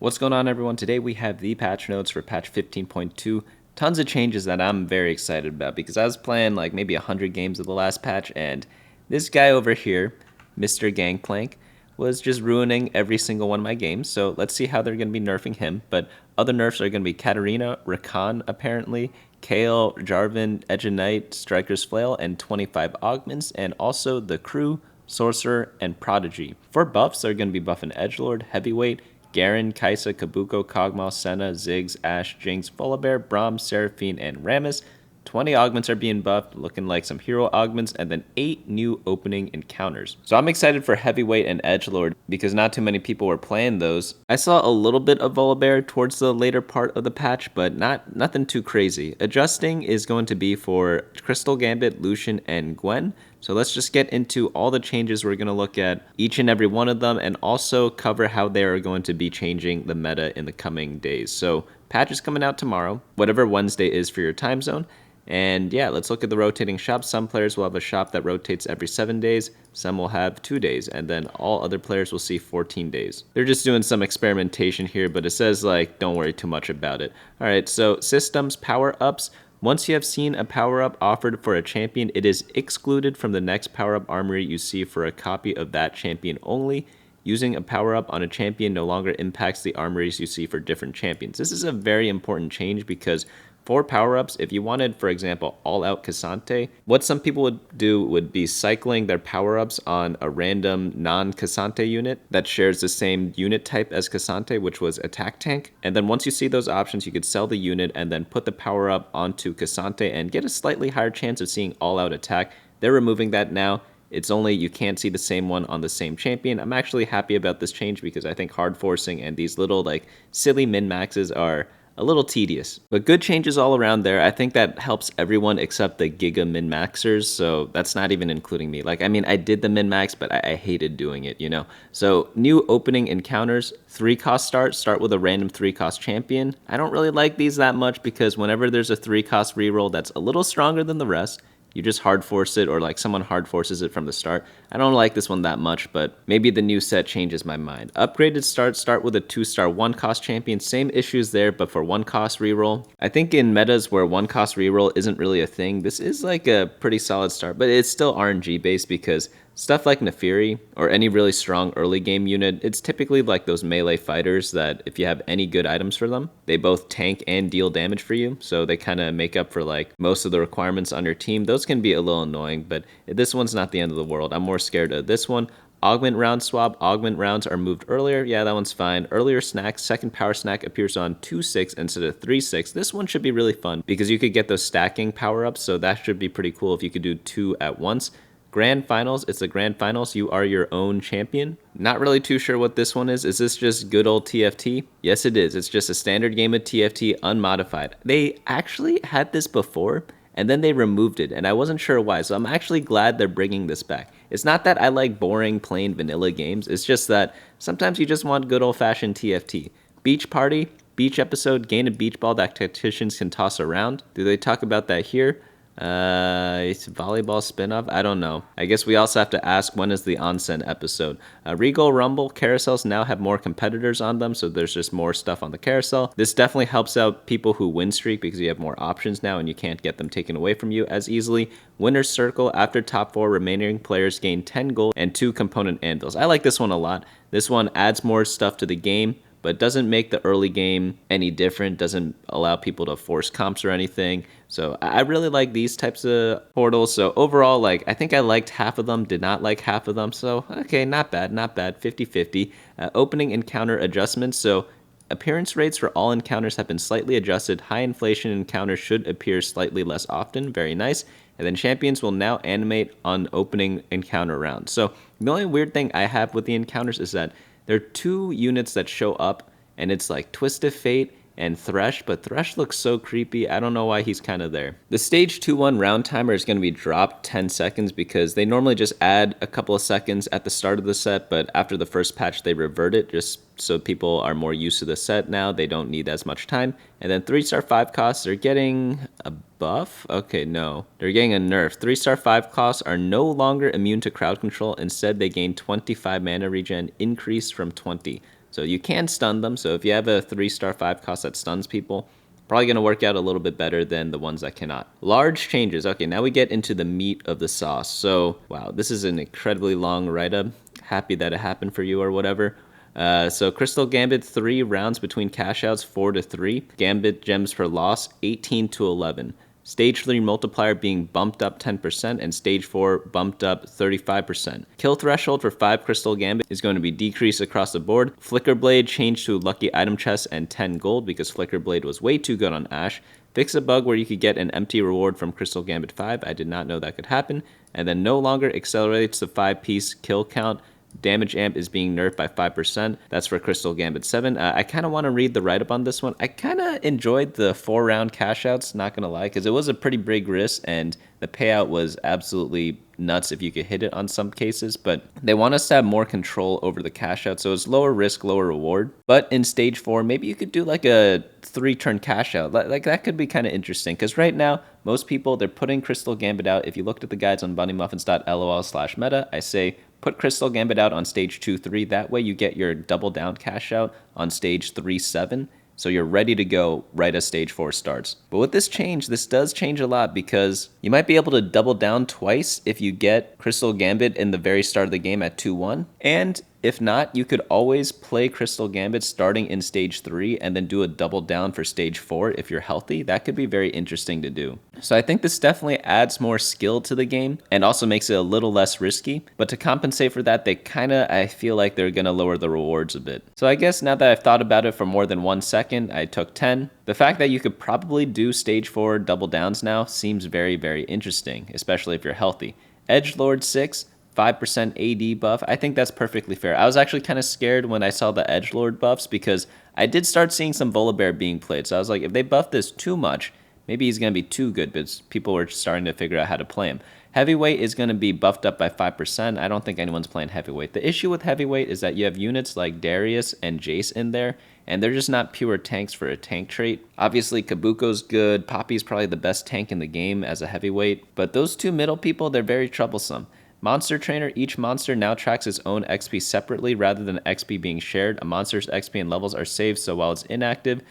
What's going on, everyone? Today we have the patch notes for patch 15.2. Tons of changes that I'm very excited about because I was playing like maybe 100 games of the last patch, and this guy over here, Mr. Gangplank, was just ruining every single one of my games. So let's see how they're going to be nerfing him. But other nerfs are going to be Katarina, Rakan apparently, Kale, Jarvan, Edge of Night, Striker's Flail, and 25 augments, and also the Crew, Sorcerer, and Prodigy. For buffs, they're going to be buffing Edgelord, Heavyweight, Garen, Kaisa, Kabuko, Kog'Maw, Senna, Ziggs, Ashe, Jinx, Volibear, Braum, Seraphine, and Rammus. 20 augments are being buffed, looking like some hero augments, and then 8 new opening encounters. So I'm excited for Heavyweight and Edgelord because not too many people were playing those. I saw a little bit of Volibear towards the later part of the patch, but nothing too crazy. Adjusting is going to be for Crystal Gambit, Lucian, and Gwen. So let's just get into all the changes. We're going to look at each and every one of them and also cover how they are going to be changing the meta in the coming days. So patch is coming out tomorrow, whatever Wednesday is for your time zone. And yeah, let's look at the rotating shops. Some players will have a shop that rotates every 7 days. Some will have 2 days, and then all other players will see 14 days. They're just doing some experimentation here, but it says like, don't worry too much about it. All right, so systems, power-ups. Once you have seen a power-up offered for a champion, it is excluded from the next power-up armory you see for a copy of that champion only. Using a power-up on a champion no longer impacts the armories you see for different champions. This is a very important change because for power-ups, if you wanted, for example, all-out Cassante, what some people would do would be cycling their power-ups on a random non-Cassante unit that shares the same unit type as Cassante, which was attack tank. And then once you see those options, you could sell the unit and then put the power-up onto Cassante and get a slightly higher chance of seeing all-out attack. They're removing that now. It's only you can't see the same one on the same champion. I'm actually happy about this change because I think hard forcing and these little like silly min-maxes are a little tedious, but good changes all around there. I think that helps everyone except the Giga min-maxers, so that's not even including me. Like, I mean, I did the min-max, but I hated doing it, you know? So, new opening encounters, 3-cost start with a random 3-cost champion. I don't really like these that much because whenever there's a 3-cost reroll that's a little stronger than the rest, you just hard force it, or like someone hard forces it from the start. I don't like this one that much, but maybe the new set changes my mind. Upgraded start with a 2-star 1-cost champion. Same issues there, but for 1-cost reroll. I think in metas where 1-cost reroll isn't really a thing, this is like a pretty solid start, but it's still RNG based because stuff like Nefiri or any really strong early game unit, it's typically like those melee fighters that if you have any good items for them, they both tank and deal damage for you. So they kind of make up for like most of the requirements on your team. Those can be a little annoying, but this one's not the end of the world. I'm more scared of this one. Augment round swap. Augment rounds are moved earlier. Yeah, that one's fine. Earlier snack, second power snack appears on 2-6 instead of 3-6. This one should be really fun because you could get those stacking power-ups, so that should be pretty cool if you could do 2 at once. Grand Finals, it's the Grand Finals, you are your own champion. Not really too sure what this one is. Is this just good old TFT? Yes, it is. It's just a standard game of TFT unmodified. They actually had this before, and then they removed it, and I wasn't sure why, so I'm actually glad they're bringing this back. It's not that I like boring, plain vanilla games, it's just that sometimes you just want good old-fashioned TFT. Beach Party, beach episode, gain a beach ball that tacticians can toss around. Do they talk about that here? It's a volleyball spinoff. I don't know. I guess we also have to ask when is the onsen episode. Regal Rumble carousels now have more competitors on them, so there's just more stuff on the carousel. This definitely helps out people who win streak because you have more options now and you can't get them taken away from you as easily. Winner's Circle, after top 4 remaining players gain 10 gold and 2 component anvils. I like this one a lot. This one adds more stuff to the game, but doesn't make the early game any different, doesn't allow people to force comps or anything. So I really like these types of portals. So overall, like, I think I liked half of them, did not like half of them. So, okay, not bad, 50-50. Opening encounter adjustments. So appearance rates for all encounters have been slightly adjusted. High inflation encounters should appear slightly less often. Very nice. And then champions will now animate on opening encounter rounds. So the only weird thing I have with the encounters is that there are 2 units that show up, and it's like Twist of Fate and Thresh, but Thresh looks so creepy. I don't know why he's kind of there. The stage 2-1 round timer is going to be dropped 10 seconds because they normally just add a couple of seconds at the start of the set, but after the first patch, they revert it just so people are more used to the set now. They don't need as much time. And then 3-star 5 costs are getting a buff? Okay, no. They're getting a nerf. 3-star 5 costs are no longer immune to crowd control. Instead, they gain 25 mana regen, increased from 20. So you can stun them. So if you have a 3-star 5 cost that stuns people, probably going to work out a little bit better than the ones that cannot. Large changes. Okay, now we get into the meat of the sauce. So, wow, this is an incredibly long write-up. Happy that it happened for you or whatever. So Crystal Gambit 3 rounds between cash outs 4 to 3. Gambit gems per loss 18 to 11. Stage 3 multiplier being bumped up 10% and Stage 4 bumped up 35%. Kill threshold for 5 Crystal Gambit is going to be decreased across the board. Flicker Blade changed to lucky item chest and 10 gold because Flicker Blade was way too good on Ashe. Fix a bug where you could get an empty reward from Crystal Gambit 5. I did not know that could happen. And then no longer accelerates the 5-piece kill count. Damage amp is being nerfed by 5%. That's for Crystal Gambit 7. I kind of want to read the write-up on this one. I kind of enjoyed the 4-round cash outs, not going to lie, because it was a pretty big risk, and the payout was absolutely nuts if you could hit it on some cases. But they want us to have more control over the cash out, so it's lower risk, lower reward. But in Stage 4, maybe you could do like a 3-turn cash out. Like that could be kind of interesting, because right now, most people, they're putting Crystal Gambit out. If you looked at the guides on bunnymuffins.lol/meta, I say, put Crystal Gambit out on stage 2-3. That way you get your double down cash out on stage 3-7. So you're ready to go right as stage 4 starts. But with this change, this does change a lot because you might be able to double down twice if you get Crystal Gambit in the very start of the game at 2-1. And if not, you could always play Crystal Gambit starting in stage 3 and then do a double down for stage 4 if you're healthy. That could be very interesting to do. So I think this definitely adds more skill to the game and also makes it a little less risky. But to compensate for that, I feel like they're going to lower the rewards a bit. So I guess now that I've thought about it for more than 1 second, I took 10. The fact that you could probably do stage 4 double downs now seems very, very interesting, especially if you're healthy. Edgelord 6. 5% AD buff. I think that's perfectly fair. I was actually kind of scared when I saw the Edgelord buffs because I did start seeing some Volibear being played. So I was like, if they buff this too much, maybe he's going to be too good because people were starting to figure out how to play him. Heavyweight is going to be buffed up by 5%. I don't think anyone's playing Heavyweight. The issue with Heavyweight is that you have units like Darius and Jace in there, and they're just not pure tanks for a tank trait. Obviously, Kabuko's good. Poppy's probably the best tank in the game as a Heavyweight, but those two middle people, they're very troublesome. Monster Trainer, each monster now tracks its own XP separately rather than XP being shared. A monster's XP and levels are saved, so while it's inactive,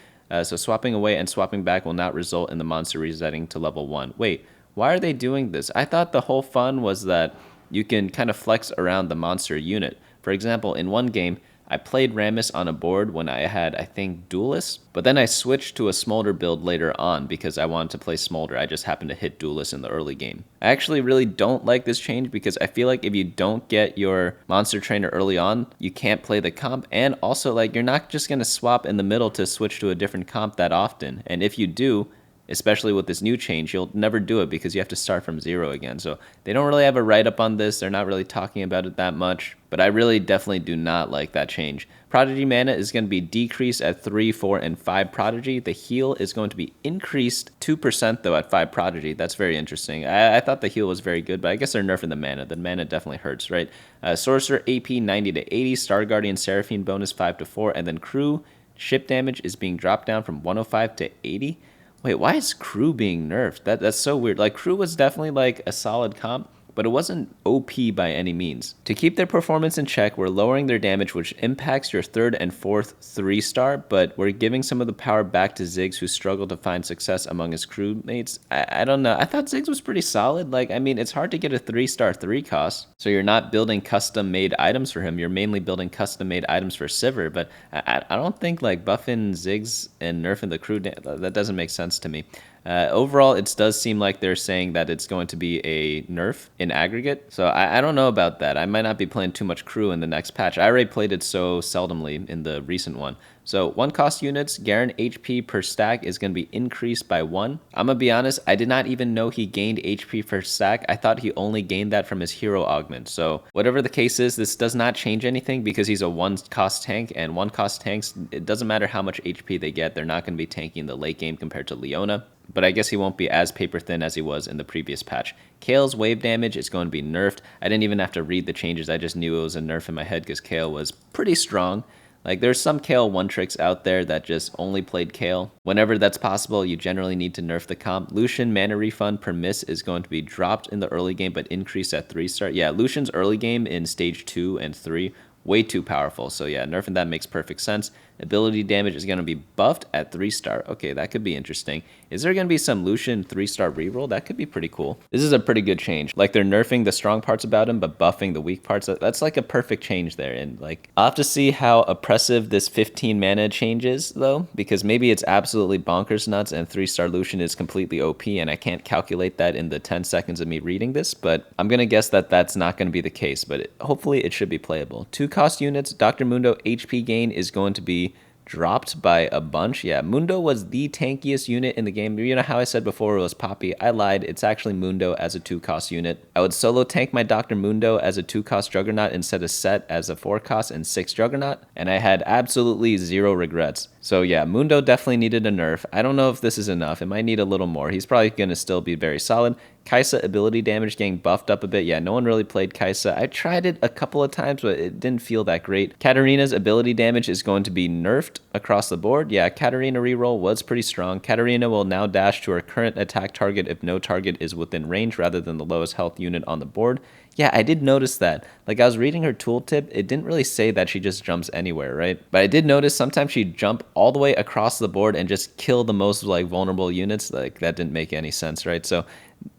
so swapping away and swapping back will not result in the monster resetting to level 1. Wait, why are they doing this? I thought the whole fun was that you can kind of flex around the monster unit. For example, in one game, I played Rammus on a board when I had, I think, Duelist, but then I switched to a Smolder build later on because I wanted to play Smolder. I just happened to hit Duelist in the early game. I actually really don't like this change because I feel like if you don't get your Monster Trainer early on, you can't play the comp, and also like you're not just going to swap in the middle to switch to a different comp that often, and if you do, especially with this new change, you'll never do it because you have to start from 0 again. So they don't really have a write-up on this. They're not really talking about it that much, but I really definitely do not like that change. Prodigy mana is going to be decreased at 3, 4, and 5 Prodigy. The heal is going to be increased 2% though at 5 Prodigy. That's very interesting. I thought the heal was very good, but I guess they're nerfing the mana. The mana definitely hurts, right? Sorcerer AP 90 to 80, Star Guardian Seraphine bonus 5 to 4, and then Crew ship damage is being dropped down from 105 to 80. Wait, why is Crew being nerfed? That's so weird. Like, Crew was definitely like a solid comp, but it wasn't OP by any means. To keep their performance in check, we're lowering their damage, which impacts your 3rd and 4th 3-star, but we're giving some of the power back to Ziggs, who struggled to find success among his crewmates. I don't know. I thought Ziggs was pretty solid. Like, I mean, it's hard to get a 3-star 3 cost, so you're not building custom-made items for him. You're mainly building custom-made items for Sivir, but I don't think, like, buffing Ziggs and nerfing the crew, that doesn't make sense to me. Overall, it does seem like they're saying that it's going to be a nerf in aggregate. So I don't know about that. I might not be playing too much Crew in the next patch. I already played it so seldomly in the recent one. So 1 cost units, Garen HP per stack is going to be increased by 1. I'm going to be honest, I did not even know he gained HP per stack. I thought he only gained that from his hero augment. So whatever the case is, this does not change anything because he's a 1 cost tank, and 1 cost tanks, it doesn't matter how much HP they get, they're not going to be tanking the late game compared to Leona. But I guess he won't be as paper thin as he was in the previous patch. Kale's wave damage is going to be nerfed. I didn't even have to read the changes. I just knew it was a nerf in my head because Kale was pretty strong. Like, there's some Kale 1-tricks out there that just only played Kale. Whenever that's possible, you generally need to nerf the comp. Lucian mana refund per miss is going to be dropped in the early game but increased at 3-star. Yeah, Lucian's early game in stage 2 and 3 way too powerful. So yeah, nerfing that makes perfect sense. Ability damage is going to be buffed at 3-star. Okay, that could be interesting. Is there going to be some Lucian 3-star reroll? That could be pretty cool. This is a pretty good change. Like, they're nerfing the strong parts about him, but buffing the weak parts. That's like a perfect change there. And like, I'll have to see how oppressive this 15 mana change is, though, because maybe it's absolutely bonkers nuts and 3-star Lucian is completely OP, and I can't calculate that in the 10 seconds of me reading this, but I'm going to guess that that's not going to be the case, but hopefully it should be playable. 2-cost units, Dr. Mundo HP gain is going to be dropped by a bunch. Yeah, Mundo was the tankiest unit in the game. You know how I said before it was Poppy? I lied. It's actually Mundo as a 2-cost unit. I would solo tank my Dr. Mundo as a 2-cost Juggernaut instead of Set as a 4-cost and 6 Juggernaut, and I had absolutely zero regrets. So yeah, Mundo definitely needed a nerf. I don't know if this is enough. It might need a little more. He's probably going to still be very solid. Kaisa ability damage getting buffed up a bit. Yeah, no one really played Kaisa. I tried it a couple of times, but it didn't feel that great. Katarina's ability damage is going to be nerfed across the board. Yeah, Katarina reroll was pretty strong. Katarina will now dash to her current attack target if no target is within range rather than the lowest health unit on the board. Yeah, I did notice that. Like, I was reading her tooltip, it didn't really say that she just jumps anywhere, right? But I did notice sometimes she'd jump all the way across the board and just kill the most, like, vulnerable units. Like, that didn't make any sense, right? So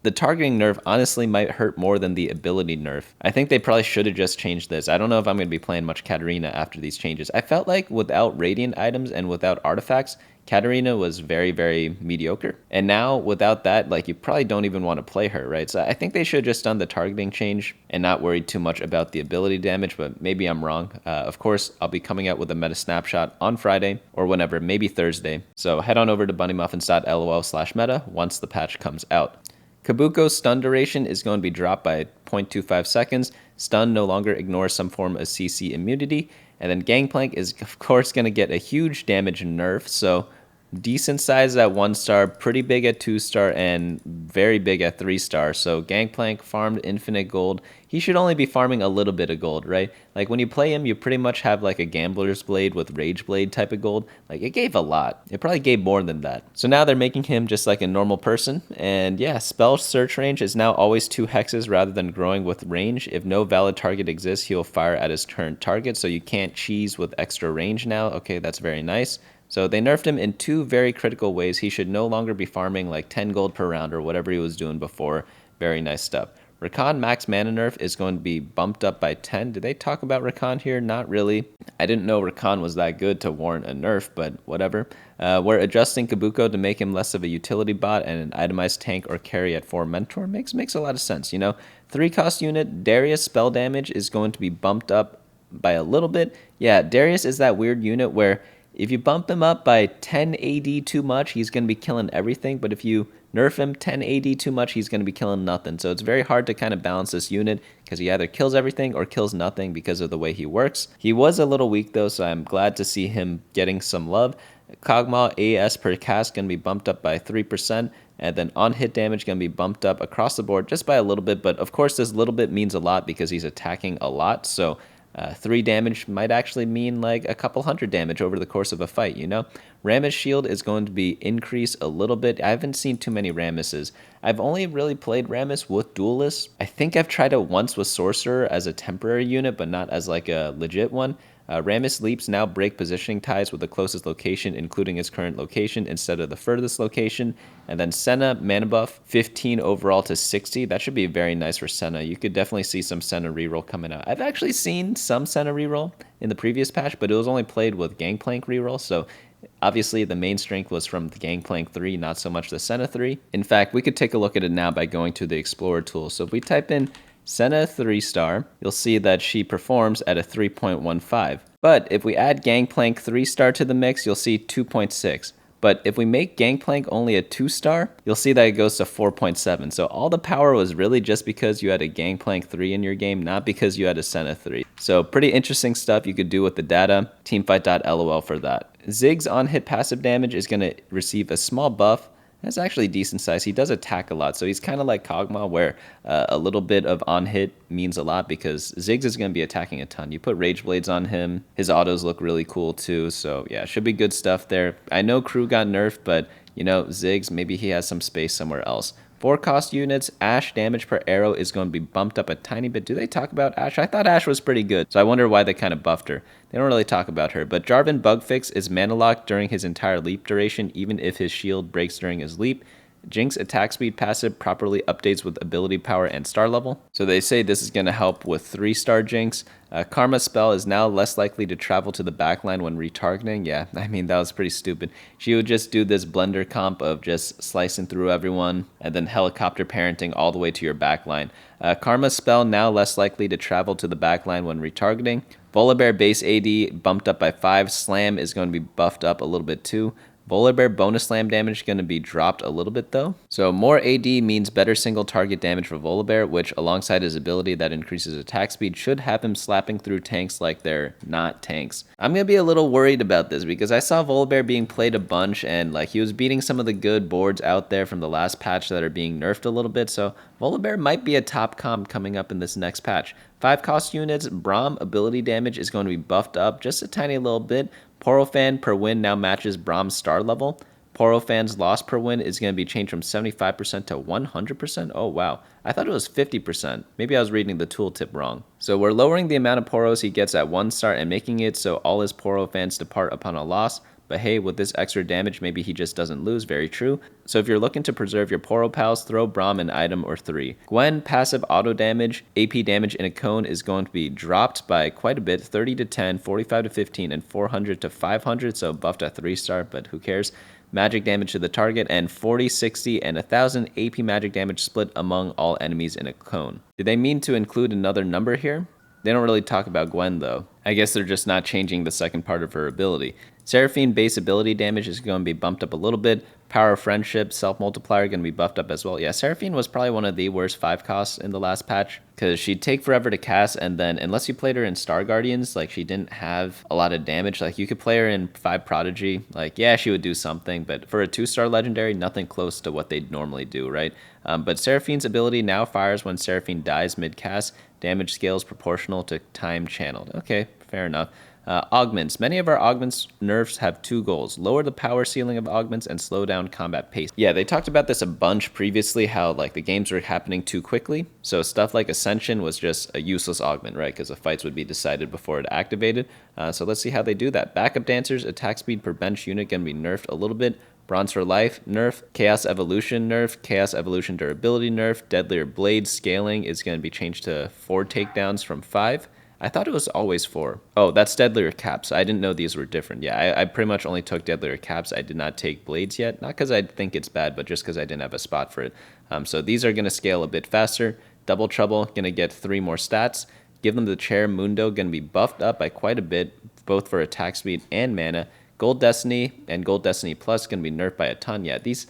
the targeting nerf honestly might hurt more than the ability nerf. I think they probably should have just changed this. I don't know if I'm going to be playing much Katarina after these changes. I felt like without Radiant items and without artifacts, Katarina was very, very mediocre. And now, without that, like, you probably don't even want to play her, right? So I think they should have just done the targeting change and not worried too much about the ability damage, but maybe I'm wrong. Of course, I'll be coming out with a meta snapshot on Friday or whenever, maybe Thursday. So head on over to bunnymuffins.lol/meta once the patch comes out. Kabuko's stun duration is going to be dropped by 0.25 seconds. Stun no longer ignores some form of CC immunity. And then Gangplank is, of course, going to get a huge damage nerf. So decent size at 1-star, pretty big at 2-star, and very big at 3-star. So Gangplank farmed infinite gold. He should only be farming a little bit of gold, right? Like, when you play him, you pretty much have like a Gambler's Blade with Rage Blade type of gold. Like, it gave a lot. It probably gave more than that. So now they're making him just like a normal person. And yeah, spell search range is now always 2 hexes rather than growing with range. If no valid target exists, he'll fire at his current target. So you can't cheese with extra range now. Okay, that's very nice. So they nerfed him in 2 very critical ways. He should no longer be farming like 10 gold per round or whatever he was doing before. Very nice stuff. Rakan max mana nerf is going to be bumped up by 10. Did they talk about Rakan here? Not really. I didn't know Rakan was that good to warrant a nerf, but whatever. We're adjusting Kabuko to make him less of a utility bot and an itemized tank or carry at 4 mentor. Makes a lot of sense, you know. 3-cost unit, Darius spell damage is going to be bumped up by a little bit. Yeah, Darius is that weird unit where if you bump him up by 10 AD too much, he's going to be killing everything. But if you nerf him 10 AD too much, he's going to be killing nothing. So it's very hard to kind of balance this unit because he either kills everything or kills nothing because of the way he works. He was a little weak though, so I'm glad to see him getting some love. Kog'Maw AS per cast going to be bumped up by 3%. And then on hit damage going to be bumped up across the board just by a little bit. But of course, this little bit means a lot because he's attacking a lot. So 3 damage might actually mean like a couple hundred damage over the course of a fight, you know? Rammus shield is going to be increased a little bit. I haven't seen too many Rammuses. I've only really played Rammus with Duelists. I think I've tried it once with Sorcerer as a temporary unit, but not as like a legit one. Rammus leaps now break positioning ties with the closest location, including its current location, instead of the furthest location. And then Senna, mana buff, 15 overall to 60. That should be very nice for Senna. You could definitely see some Senna reroll coming out. I've actually seen some Senna reroll in the previous patch, but it was only played with Gangplank reroll, so obviously the main strength was from the Gangplank 3, not so much the Senna 3. In fact, we could take a look at it now by going to the Explorer tool. So if we type in Senna 3-star, you'll see that she performs at a 3.15. But if we add Gangplank 3-star to the mix, you'll see 2.6. But if we make Gangplank only a 2-star, you'll see that it goes to 4.7. So all the power was really just because you had a Gangplank 3 in your game, not because you had a Senna 3. So pretty interesting stuff you could do with the data. Teamfight.lol for that. Ziggs on hit passive damage is going to receive a small buff. That's actually decent size. He does attack a lot, so he's kind of like Kog'Maw, where a little bit of on-hit means a lot because Ziggs is going to be attacking a ton. You put Rage Blades on him. His autos look really cool too, so yeah, should be good stuff there. I know Crew got nerfed, but, you know, Ziggs, maybe he has some space somewhere else. 4 cost units, Ashe damage per arrow is going to be bumped up a tiny bit. Do they talk about Ashe? I thought Ashe was pretty good, so I wonder why they kind of buffed her. They don't really talk about her, but Jarvan bug fix is mana locked during his entire leap duration, even if his shield breaks during his leap. Jinx attack speed passive properly updates with ability power and star level. So they say this is going to help with 3-star Jinx. Karma spell is now less likely to travel to the backline when retargeting. Yeah, I mean, that was pretty stupid. She would just do this blender comp of just slicing through everyone and then helicopter parenting all the way to your backline. Karma spell now less likely to travel to the backline when retargeting. Volibear base AD bumped up by 5. Slam is going to be buffed up a little bit too. Volibear bonus slam damage is going to be dropped a little bit though. So more AD means better single target damage for Volibear, which alongside his ability that increases attack speed should have him slapping through tanks like they're not tanks. I'm going to be a little worried about this because I saw Volibear being played a bunch and like he was beating some of the good boards out there from the last patch that are being nerfed a little bit. So Volibear might be a top comp coming up in this next patch. 5 cost units, Braum ability damage is going to be buffed up just a tiny little bit. Porofan per win now matches Braum's star level. Porofan's loss per win is going to be changed from 75% to 100%. Oh, wow. I thought it was 50%. Maybe I was reading the tooltip wrong. So we're lowering the amount of Poros he gets at 1 star and making it so all his Porofans depart upon a loss. But hey, with this extra damage, maybe he just doesn't lose. Very true. So if you're looking to preserve your Poro pals, throw Braum an item or 3. Gwen passive auto damage, AP damage in a cone is going to be dropped by quite a bit. 30 to 10, 45 to 15, and 400 to 500. So buffed at 3-star, but who cares? Magic damage to the target, and 40, 60, and 1000 AP magic damage split among all enemies in a cone. Do they mean to include another number here? They don't really talk about Gwen though. I guess they're just not changing the second part of her ability. Seraphine base ability damage is going to be bumped up a little bit. Power of Friendship, Self-Multiplier going to be buffed up as well. Yeah, Seraphine was probably one of the worst 5 costs in the last patch because she'd take forever to cast, and then unless you played her in Star Guardians, like she didn't have a lot of damage. Like you could play her in 5 Prodigy, like yeah, she would do something, but for a 2-star legendary, nothing close to what they'd normally do, right? But Seraphine's ability now fires when Seraphine dies mid-cast. Damage scales proportional to time channeled. Okay, fair enough. Augments. Many of our augments nerfs have 2 goals. Lower the power ceiling of augments and slow down combat pace. Yeah, they talked about this a bunch previously, how like the games were happening too quickly. So stuff like Ascension was just a useless augment, right? Because the fights would be decided before it activated. So let's see how they do that. Backup Dancers, attack speed per bench unit going to be nerfed a little bit. Bronze for Life, nerf. Chaos Evolution, nerf. Chaos Evolution Durability, nerf. Deadlier Blade scaling is going to be changed to 4 takedowns from 5. I thought it was always 4. Oh, that's Deadlier Caps. I didn't know these were different. Yeah, I pretty much only took Deadlier Caps. I did not take Blades yet. Not because I think it's bad, but just because I didn't have a spot for it. So these are going to scale a bit faster. Double Trouble, going to get 3 more stats. Give them the Chair Mundo, going to be buffed up by quite a bit, both for attack speed and mana. Gold Destiny and Gold Destiny Plus going to be nerfed by a ton. Yeah, these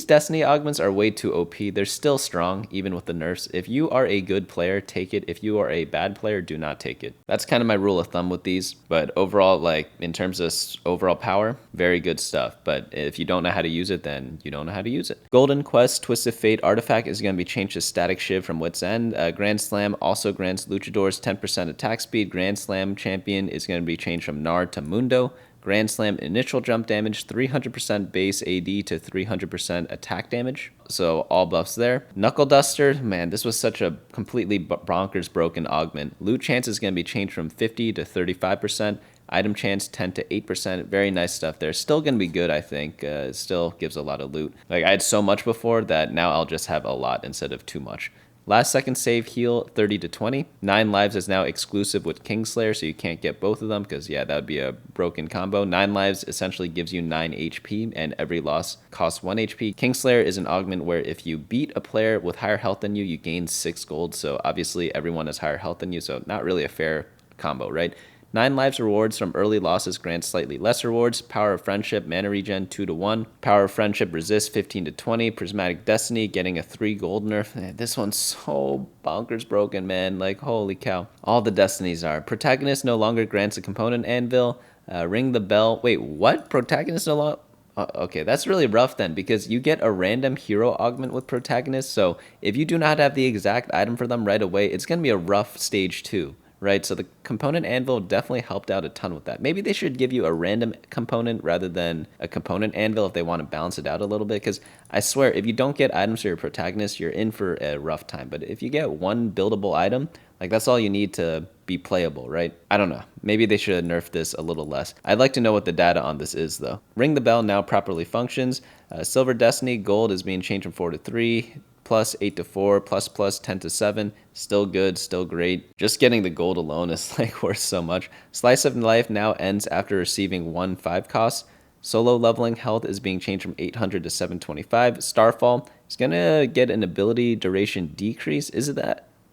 Destiny augments are way too OP. They're still strong, even with the nerfs. If you are a good player, take it. If you are a bad player, do not take it. That's kind of my rule of thumb with these. But overall, like, in terms of overall power, very good stuff. But if you don't know how to use it, then you don't know how to use it. Golden Quest Twisted Fate Artifact is going to be changed to Static Shiv from Wit's End. Grand Slam also grants Luchadors 10% attack speed. Grand Slam Champion is going to be changed from Nard to Mundo. Grand Slam initial jump damage, 300% base AD to 300% attack damage. So all buffs there. Knuckle Duster, man, this was such a completely bonkers broken augment. Loot chance is going to be changed from 50 to 35%. Item chance 10 to 8%. Very nice stuff there. Still going to be good, I think. It still gives a lot of loot. Like I had so much before that now I'll just have a lot instead of too much. Last second save heal 30 to 20. 9 lives is now exclusive with Kingslayer, so you can't get both of them because, yeah, that would be a broken combo. 9 lives essentially gives you 9 HP, and every loss costs 1 HP. Kingslayer is an augment where if you beat a player with higher health than you, you gain 6 gold. So obviously everyone has higher health than you, so not really a fair combo, right? 9 lives rewards from early losses grants slightly less rewards. Power of Friendship, mana regen 2 to 1. Power of Friendship resist 15 to 20. Prismatic Destiny getting a 3 gold nerf. Man, this one's so bonkers broken, man. Like, holy cow. All the Destinies are. Protagonist no longer grants a component anvil. Ring the bell. Wait, what? Protagonist no longer... Okay, that's really rough then, because you get a random hero augment with Protagonist, so if you do not have the exact item for them right away, it's going to be a rough stage 2. right? So the component anvil definitely helped out a ton with that. Maybe they should give you a random component rather than a component anvil if they want to balance it out a little bit, because I swear, if you don't get items for your protagonist, you're in for a rough time. But if you get one buildable item, like that's all you need to be playable, right? I don't know. Maybe they should nerf this a little less. I'd like to know what the data on this is, though. Ring the Bell now properly functions. Silver Destiny Gold is being changed from 4 to 3. Plus 8 to 4, plus 10 to 7. Still good, still great. Just getting the gold alone is like worth so much. Slice of Life now ends after receiving 1 5 cost. Solo leveling health is being changed from 800 to 725. Starfall is gonna get an ability duration decrease.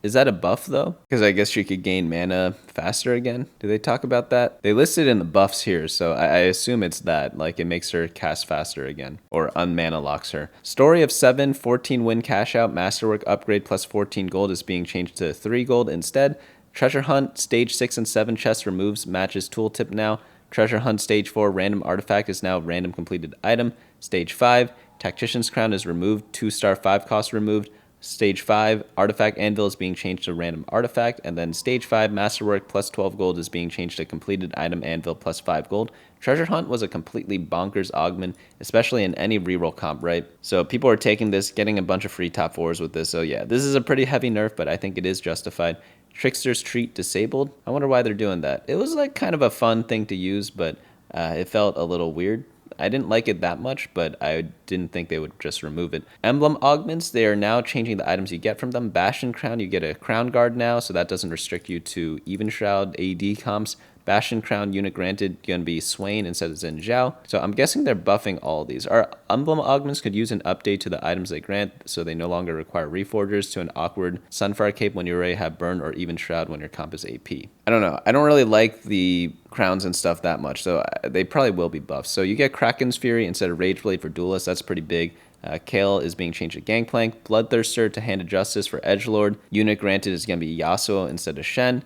Is that a buff though? Because I guess you could gain mana faster again. Do they talk about that? They listed in the buffs here, so I assume it's that. Like it makes her cast faster again, or unmana locks her. Story of 7, 14 win cash out, masterwork upgrade plus 14 gold is being changed to 3 gold instead. Treasure Hunt stage 6 and 7 chest removes matches tooltip now. Treasure Hunt stage 4 random artifact is now random completed item. Stage 5 Tactician's Crown is removed, 2-star 5 cost removed. Stage 5, Artifact Anvil is being changed to Random Artifact, and then Stage 5, Masterwork plus 12 gold is being changed to Completed Item Anvil plus 5 gold. Treasure Hunt was a completely bonkers augment, especially in any reroll comp, right? So people are taking this, getting a bunch of free top 4s with this, so yeah, this is a pretty heavy nerf, but I think it is justified. Trickster's Treat disabled. I wonder why they're doing that. It was like kind of a fun thing to use, but it felt a little weird. I didn't like it that much, but I didn't think they would just remove it. Emblem augments, they are now changing the items you get from them. Bastion Crown, you get a Crown Guard now, so that doesn't restrict you to Even Shroud AD comps. Bastion Crown unit granted going to be Swain instead of Xin Zhao. So I'm guessing they're buffing all of these. Our emblem augments could use an update to the items they grant, so they no longer require reforgers to an awkward Sunfire Cape when you already have Burn or Even Shroud when your comp is AP. I don't know. I don't really like the crowns and stuff that much, so they probably will be buffed. So you get Kraken's Fury instead of Rageblade for Duelist. That's pretty big. Kale is being changed to Gangplank. Bloodthirster to Hand of Justice for Edgelord. Unit granted is going to be Yasuo instead of Shen.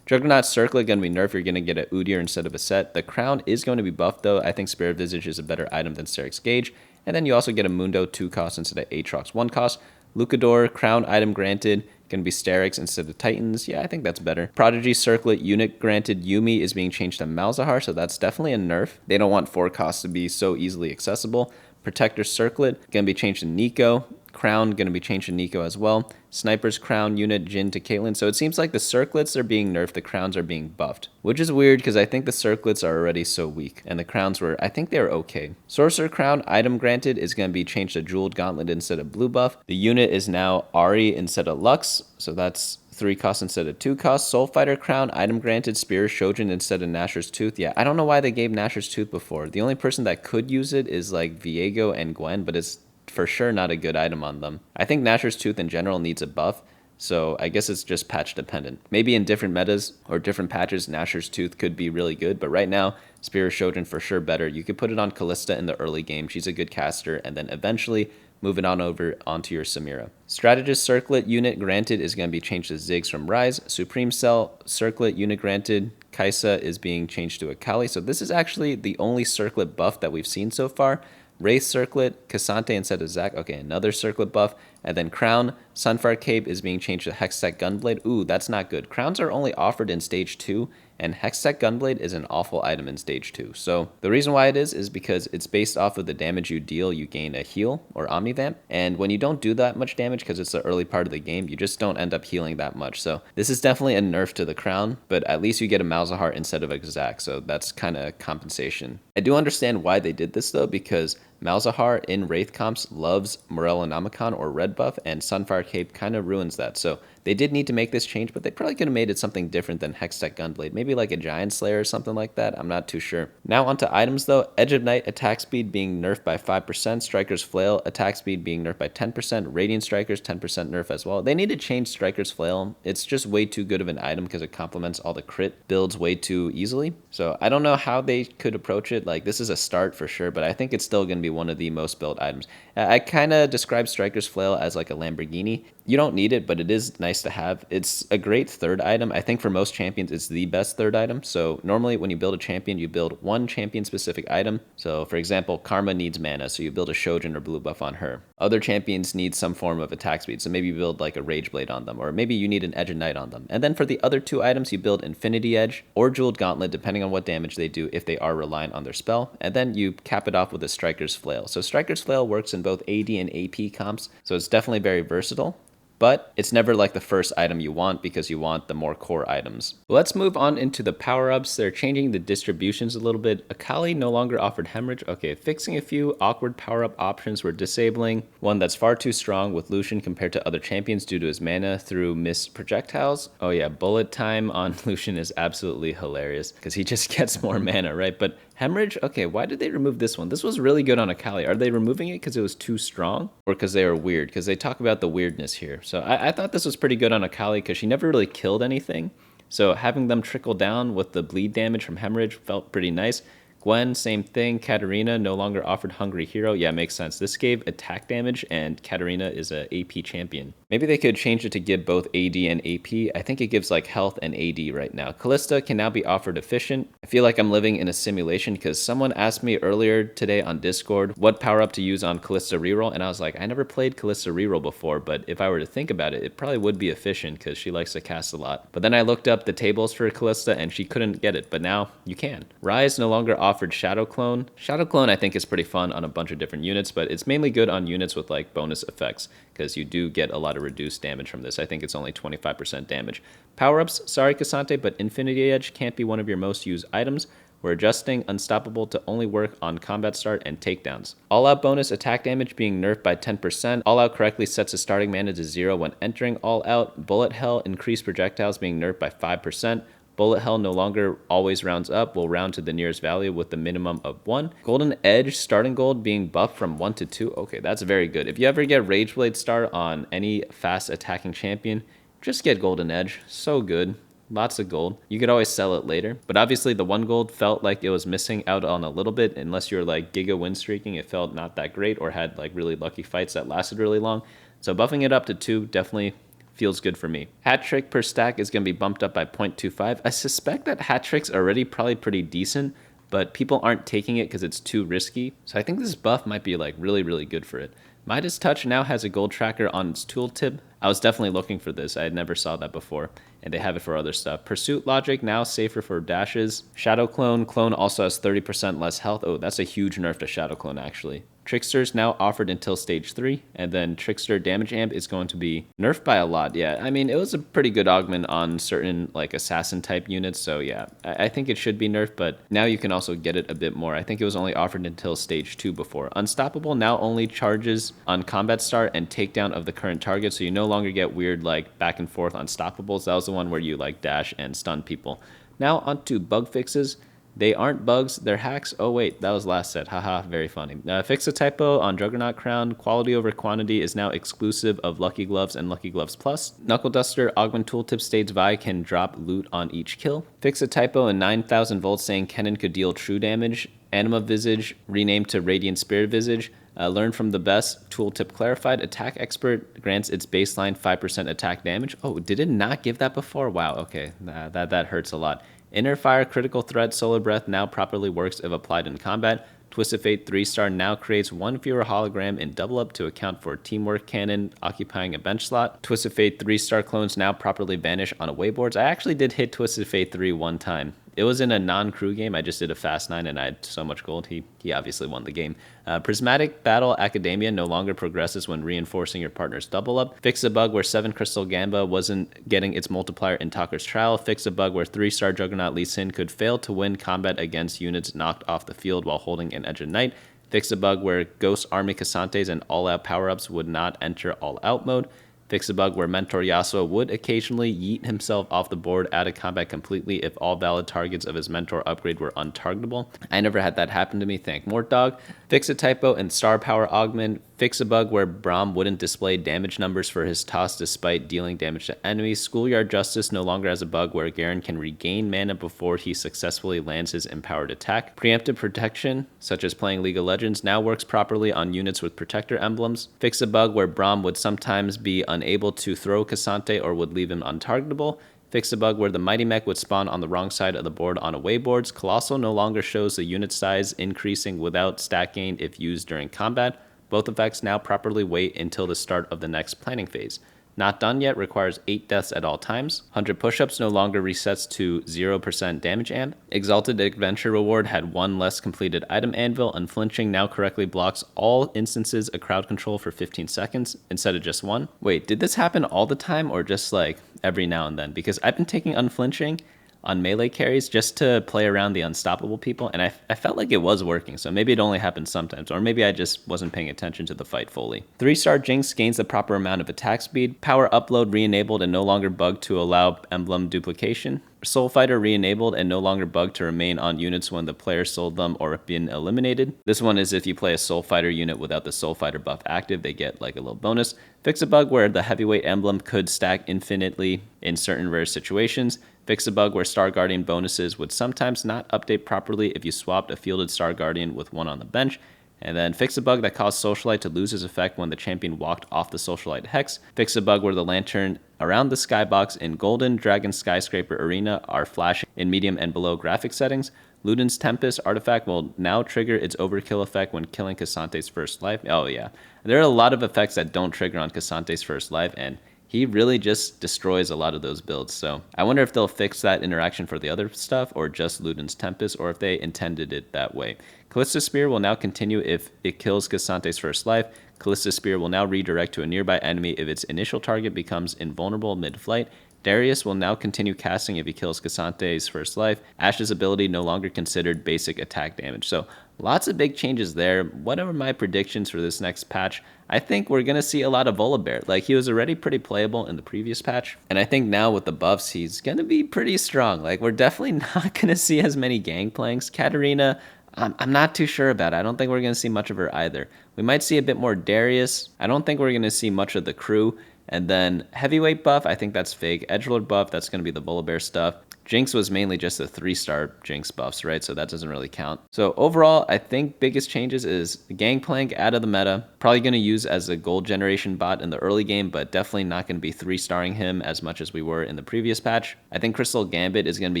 Juggernaut Circlet going to be nerfed. You're going to get a Udyr instead of a Set. The Crown is going to be buffed though. I think Spirit Visage is a better item than Steric's Gauge. And then you also get a Mundo 2 cost instead of Aatrox 1 cost. Lucador, Crown item granted. Going to be Sterix instead of Titans. Yeah, I think that's better. Prodigy Circlet, unit granted Yumi is being changed to Malzahar, so that's definitely a nerf. They don't want 4 costs to be so easily accessible. Protector Circlet, going to be changed to Nico. Crown, going to be changed to Nico as well. Sniper's Crown, unit Jhin to Caitlyn. So it seems like the Circlets are being nerfed, the Crowns are being buffed. Which is weird because I think the Circlets are already so weak. And the Crowns were, I think they were okay. Sorcerer Crown, item granted, is going to be changed to Jeweled Gauntlet instead of Blue Buff. The unit is now Ari instead of Lux. So that's 3 costs instead of 2 costs. Soul Fighter Crown, item granted, Spear Shojin instead of Nashor's Tooth. Yeah, I don't know why they gave Nashor's Tooth before. The only person that could use it is like Viego and Gwen, but it's for sure not a good item on them. I think Nashor's Tooth in general needs a buff, so I guess it's just patch dependent. Maybe in different metas or different patches, Nashor's Tooth could be really good, but right now, Spear Shojin for sure better. You could put it on Callista in the early game. She's a good caster, and then eventually move it on over onto your Samira. Strategist Circlet unit granted is going to be changed to Ziggs from Rise. Supreme Cell Circlet unit granted, Kaisa is being changed to Akali. So this is actually the only Circlet buff that we've seen so far. Wraith Circlet, Cassante instead of Zac. Okay, another Circlet buff. And then Crown, Sunfire Cape is being changed to Hextech Gunblade. Ooh, that's not good. Crowns are only offered in Stage 2, and Hextech Gunblade is an awful item in Stage 2. So the reason why it is because it's based off of the damage you deal, you gain a heal or Omnivamp. And when you don't do that much damage, because it's the early part of the game, you just don't end up healing that much. So this is definitely a nerf to the Crown, but at least you get a Malzahar instead of a Zac, so that's kind of compensation. I do understand why they did this though, because Malzahar in Wraith comps loves Morellonomicon or Red buff, and Sunfire Cape kind of ruins that. So they did need to make this change, but they probably could have made it something different than Hextech Gunblade. Maybe like a Giant Slayer or something like that. I'm not too sure. Now onto items though. Edge of Night attack speed being nerfed by 5%. Striker's Flail attack speed being nerfed by 10%. Radiant Strikers 10% nerf as well. They need to change Striker's Flail. It's just way too good of an item because it complements all the crit builds way too easily. So I don't know how they could approach it. Like this is a start for sure, but I think it's still going to be one of the most built items. I kind of describe Striker's Flail as like a Lamborghini. You don't need it, but it is nice to have. It's a great third item. I think for most champions, it's the best third item. So normally when you build a champion, you build one champion-specific item. So for example, Karma needs mana, so you build a Shojin or blue buff on her. Other champions need some form of attack speed, so maybe you build like a Rage Blade on them, or maybe you need an Edge of Night on them. And then for the other two items, you build Infinity Edge or Jeweled Gauntlet, depending on what damage they do if they are reliant on their spell. And then you cap it off with a Striker's Flail. So Striker's Flail works in both AD and AP comps, so it's definitely very versatile. But it's never like the first item you want because you want the more core items. Let's move on into the power-ups. They're changing the distributions a little bit. Akali no longer offered Hemorrhage. Okay, fixing a few awkward power-up options. We're disabling one that's far too strong with Lucian compared to other champions due to his mana through missed projectiles. Oh yeah, bullet time on Lucian is absolutely hilarious because he just gets more mana, right? But Hemorrhage, okay, why did they remove this one? This was really good on Akali. Are they removing it because it was too strong? Or because they were weird? Because they talk about the weirdness here. So I thought this was pretty good on Akali because she never really killed anything. So having them trickle down with the bleed damage from Hemorrhage felt pretty nice. Gwen, same thing. Katarina no longer offered Hungry Hero. Yeah, makes sense. This gave attack damage, and Katarina is a AP champion. Maybe they could change it to give both AD and AP. I think it gives like health and AD right now. Callista can now be offered efficient. I feel like I'm living in a simulation because someone asked me earlier today on Discord what power up to use on Callista reroll, and I was like, I never played Callista reroll before, but if I were to think about it, it probably would be efficient because she likes to cast a lot. But then I looked up the tables for Callista and she couldn't get it, but now you can. Ryze no longer offered Shadow Clone. Shadow Clone I think is pretty fun on a bunch of different units, but it's mainly good on units with like bonus effects because you do get a lot of reduced damage from this. I think it's only 25% damage. Power-ups, sorry Cassante, but Infinity Edge can't be one of your most used items. We're adjusting Unstoppable to only work on combat start and takedowns. All-out bonus attack damage being nerfed by 10%. All-out correctly sets a starting mana to 0 when entering all-out. Bullet Hell increased projectiles being nerfed by 5%. Bullet Hell no longer always rounds up, will round to the nearest value with the minimum of 1. Golden Edge starting gold being buffed from 1 to 2. Okay, that's very good. If you ever get Rage Blade start on any fast attacking champion, just get Golden Edge. So good. Lots of gold. You could always sell it later. But obviously the 1 gold felt like it was missing out on a little bit. Unless you're like Giga win streaking, it felt not that great or had like really lucky fights that lasted really long. So buffing it up to 2 definitely feels good for me. Hat trick per stack is going to be bumped up by 0.25. I suspect that hat trick's already probably pretty decent, but people aren't taking it because it's too risky. So I think this buff might be like really, really good for it. Midas Touch now has a gold tracker on its tooltip. I was definitely looking for this. I had never saw that before, and they have it for other stuff. Pursuit Logic now safer for dashes. Shadow Clone also has 30% less health. Oh, that's a huge nerf to Shadow Clone actually. Trickster's now offered until stage 3, and then Trickster damage amp is going to be nerfed by a lot. Yeah, I mean, it was a pretty good augment on certain like assassin type units, so yeah, I think it should be nerfed, but now you can also get it a bit more. I think it was only offered until stage 2 before. Unstoppable now only charges on combat start and takedown of the current target, so you no longer get weird like back and forth unstoppables. That was the one where you like dash and stun people. Now onto bug fixes. They aren't bugs, they're hacks. Oh wait, that was last set. Haha, very funny. Fix a typo on Juggernaut Crown. Quality over quantity is now exclusive of Lucky Gloves and Lucky Gloves Plus. Knuckle Duster Augment Tooltip states Vi can drop loot on each kill. Fix a typo in 9,000 volts saying Kennen could deal true damage. Anima Visage renamed to Radiant Spirit Visage. Learn from the best. Tooltip clarified. Attack Expert grants its baseline 5% attack damage. Oh, did it not give that before? Wow, okay, that hurts a lot. Inner Fire Critical Threat Solar Breath now properly works if applied in combat. Twisted Fate 3-star now creates 1 fewer hologram in double up to account for Teamwork Cannon occupying a bench slot. Twisted Fate 3-star clones now properly vanish on away boards. I actually did hit Twisted Fate 3 one time. It was in a non-crew game. I just did a fast 9 and I had so much gold. He obviously won the game. Prismatic Battle Academia no longer progresses when reinforcing your partner's double up. Fix a bug where 7 Crystal Gamba wasn't getting its multiplier in Talker's Trial. Fix a bug where 3-star Juggernaut Lee Sin could fail to win combat against units knocked off the field while holding an Edge of Night. Fix a bug where Ghost Army Cassantes and all-out power-ups would not enter all-out mode. Fix a bug where Mentor Yasuo would occasionally yeet himself off the board out of combat completely if all valid targets of his Mentor upgrade were untargetable. I never had that happen to me, thank Mort Dog. Fix a typo in Star Power Augment. Fix a bug where Braum wouldn't display damage numbers for his toss despite dealing damage to enemies. Schoolyard Justice no longer has a bug where Garen can regain mana before he successfully lands his empowered attack. Preemptive protection, such as playing League of Legends, now works properly on units with protector emblems. Fix a bug where Braum would sometimes be unable to throw Cassante or would leave him untargetable. Fix a bug where the Mighty Mech would spawn on the wrong side of the board on away boards. Colossal no longer shows the unit size increasing without stat gain if used during combat. Both effects now properly wait until the start of the next planning phase. Not done yet requires 8 deaths at all times. 100 push-ups no longer resets to 0% damage amp. Exalted Adventure Reward had 1 less completed item anvil. Unflinching now correctly blocks all instances of crowd control for 15 seconds instead of just 1. Wait, did this happen all the time or just like every now and then? Because I've been taking Unflinching on melee carries just to play around the unstoppable people, and I felt like it was working, so maybe it only happens sometimes, or maybe I just wasn't paying attention to the fight fully. 3-star Jinx gains the proper amount of attack speed. Power Upload re-enabled and no longer bugged to allow emblem duplication. Soul Fighter re-enabled and no longer bugged to remain on units when the player sold them or been eliminated. This one is if you play a Soul Fighter unit without the Soul Fighter buff active, they get like a little bonus. Fix a bug where the heavyweight emblem could stack infinitely in certain rare situations. Fix a bug where Star Guardian bonuses would sometimes not update properly if you swapped a fielded Star Guardian with one on the bench. And then fix a bug that caused Socialite to lose his effect when the champion walked off the Socialite Hex. Fix a bug where the lantern around the skybox in Golden Dragon Skyscraper Arena are flashing in medium and below graphic settings. Luden's Tempest artifact will now trigger its overkill effect when killing Cassante's first life. Oh yeah, there are a lot of effects that don't trigger on Cassante's first life, and he really just destroys a lot of those builds. So I wonder if they'll fix that interaction for the other stuff or just Luden's Tempest, or if they intended it that way. Callista Spear will now continue if it kills Cassante's first life. Callista Spear will now redirect to a nearby enemy if its initial target becomes invulnerable mid-flight. Darius will now continue casting if he kills Cassante's first life. Ash's ability no longer considered basic attack damage. So lots of big changes there. What are my predictions for this next patch? I think we're going to see a lot of Volibear. Like, he was already pretty playable in the previous patch, and I think now with the buffs, he's going to be pretty strong. Like, we're definitely not going to see as many Gangplanks. Katarina, I'm not too sure about it. I don't think we're going to see much of her either. We might see a bit more Darius. I don't think we're going to see much of the crew. And then heavyweight buff, I think that's fake. Edgelord buff, that's going to be the Volibear stuff. Jinx was mainly just the 3-star Jinx buffs, right? So that doesn't really count. So overall, I think biggest changes is Gangplank out of the meta. Probably going to use as a gold generation bot in the early game, but definitely not going to be 3-starring him as much as we were in the previous patch. I think Crystal Gambit is going to be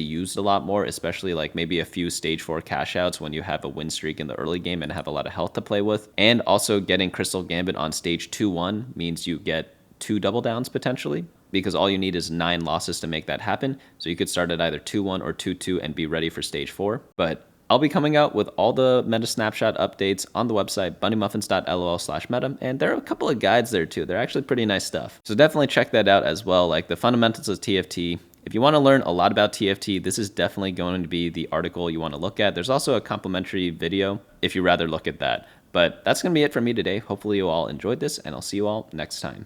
used a lot more, especially like maybe a few stage 4 cash outs when you have a win streak in the early game and have a lot of health to play with. And also getting Crystal Gambit on stage 2-1 means you get 2 double downs potentially, because all you need is 9 losses to make that happen. So you could start at either 2-1 or 2-2 and be ready for stage 4. But I'll be coming out with all the meta snapshot updates on the website, bunnymuffins.lol/meta, and there are a couple of guides there too. They're actually pretty nice stuff. So definitely check that out as well, like the fundamentals of TFT. If you want to learn a lot about TFT, this is definitely going to be the article you want to look at. There's also a complimentary video if you rather look at that. But that's going to be it for me today. Hopefully you all enjoyed this, and I'll see you all next time.